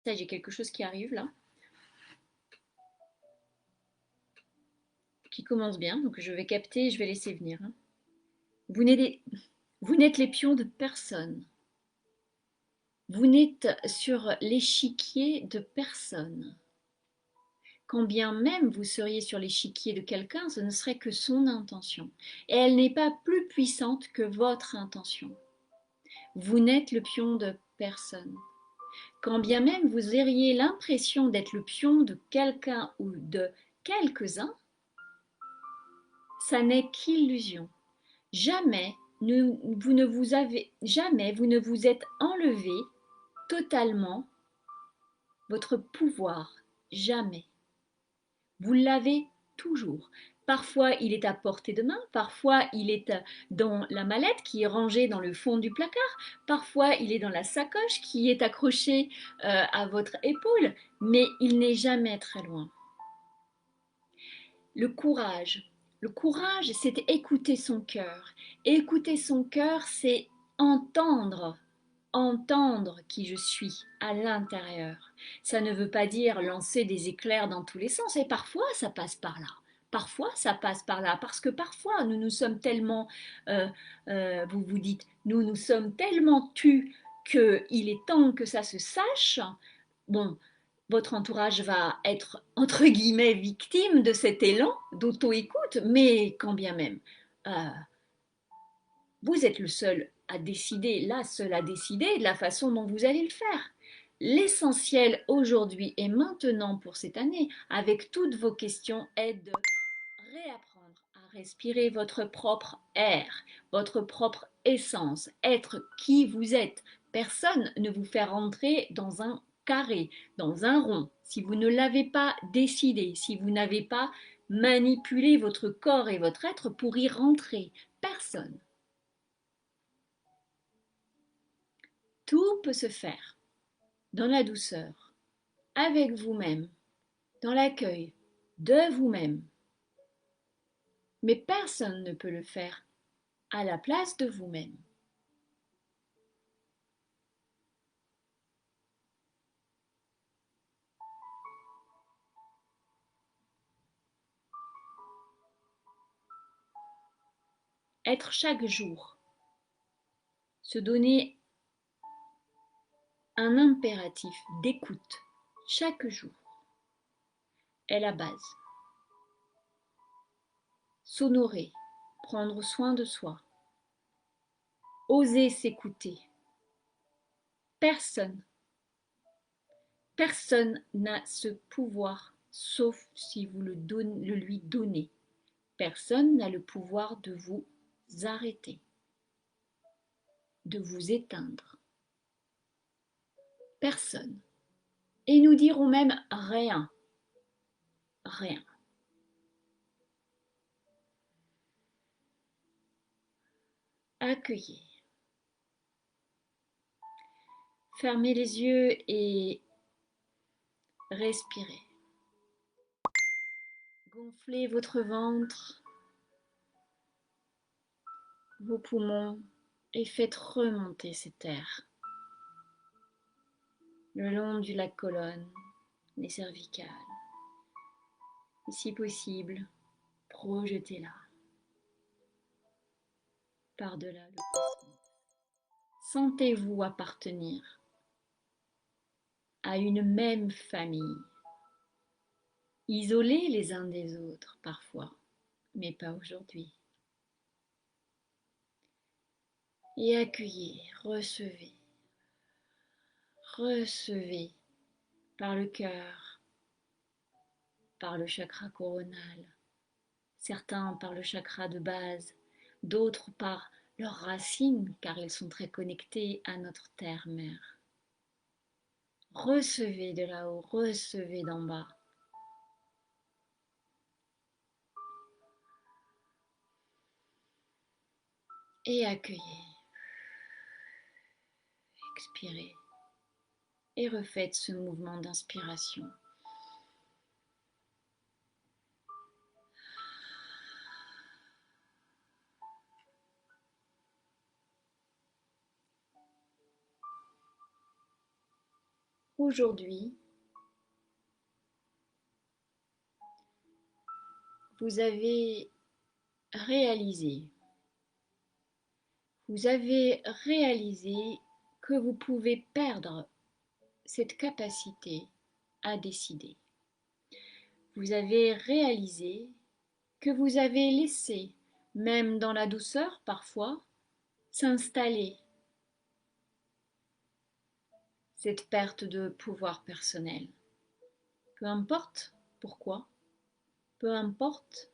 Ça, j'ai quelque chose qui arrive là, qui commence bien, donc je vais capter et je vais laisser venir, hein. Vous n'êtes, vous n'êtes les pions de personne. Vous n'êtes sur l'échiquier de personne. Quand bien même vous seriez sur l'échiquier de quelqu'un, ce ne serait que son intention. Et elle n'est pas plus puissante que votre intention. Vous n'êtes le pion de personne. Quand bien même vous auriez l'impression d'être le pion de quelqu'un ou de quelques-uns, ça n'est qu'illusion. Jamais jamais vous ne vous êtes enlevé totalement votre pouvoir. Jamais. Vous l'avez toujours. Parfois, il est à portée de main, parfois, il est dans la mallette qui est rangée dans le fond du placard, parfois, il est dans la sacoche qui est accrochée à votre épaule, mais il n'est jamais très loin. Le courage. Le courage, c'est écouter son cœur. Écouter son cœur, c'est entendre, entendre qui je suis à l'intérieur. Ça ne veut pas dire lancer des éclairs dans tous les sens, et parfois ça passe par là. Parfois ça passe par là, parce que parfois nous nous sommes tellement, vous vous dites, nous nous sommes tellement tus qu'il est temps que ça se sache. Bon, votre entourage va être, entre guillemets, victime de cet élan d'auto-écoute, mais quand bien même, euh, vous êtes le seul à décider, la seule à décider de la façon dont vous allez le faire. L'essentiel aujourd'hui et maintenant pour cette année, avec toutes vos questions, est de réapprendre à respirer votre propre air, votre propre essence, être qui vous êtes. Personne ne vous fait rentrer dans un carré, dans un rond. Si vous ne l'avez pas décidé, si vous n'avez pas manipulé votre corps et votre être pour y rentrer, personne. Tout peut se faire dans la douceur, avec vous-même, dans l'accueil de vous-même. Mais personne ne peut le faire à la place de vous-même. Être chaque jour, se donner un impératif d'écoute chaque jour est la base. S'honorer, prendre soin de soi, oser s'écouter. Personne, personne n'a ce pouvoir sauf si vous le lui donnez. Personne n'a le pouvoir de vous arrêter, de vous éteindre. Personne. Et nous dirons même rien. Rien. Accueillez. Fermez les yeux et respirez. Gonflez votre ventre, vos poumons et faites remonter cet air le long de la colonne, les cervicales. Et si possible, projetez-la par-delà le cosmos. Sentez-vous appartenir à une même famille, isolés les uns des autres parfois, mais pas aujourd'hui. Et accueillez, recevez, recevez par le cœur, par le chakra coronal, certains par le chakra de base, d'autres par leurs racines, car ils sont très connectés à notre terre-mère. Recevez de là-haut, recevez d'en bas. Et accueillez. Expirez. Et refaites ce mouvement d'inspiration. Aujourd'hui, vous avez réalisé, que vous pouvez perdre cette capacité à décider. Vous avez réalisé que vous avez laissé, même dans la douceur parfois, s'installer cette perte de pouvoir personnel. Peu importe pourquoi, peu importe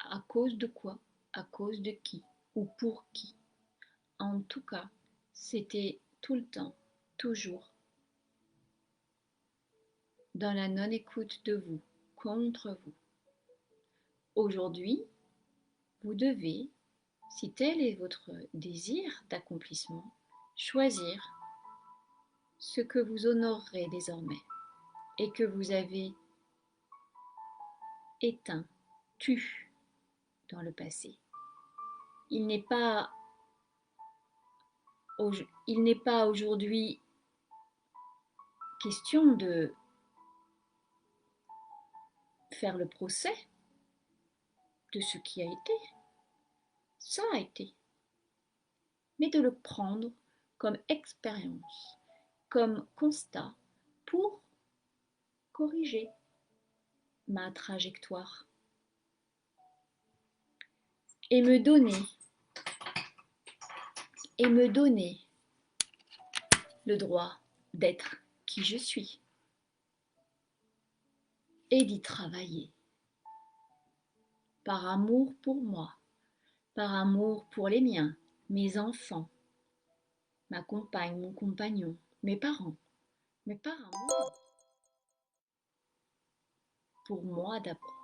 à cause de quoi, à cause de qui ou pour qui. En tout cas, c'était tout le temps, toujours, dans la non-écoute de vous, contre vous. Aujourd'hui, vous devez, si tel est votre désir d'accomplissement, choisir ce que vous honorerez désormais et que vous avez éteint, tu dans le passé. Il n'est pas aujourd'hui question de faire le procès de ce qui a été. Ça a été. Mais de le prendre comme expérience, comme constat pour corriger ma trajectoire et me donner le droit d'être qui je suis et d'y travailler par amour pour moi, par amour pour les miens, mes enfants, ma compagne, mon compagnon, mes parents, mais par amour pour moi d'abord.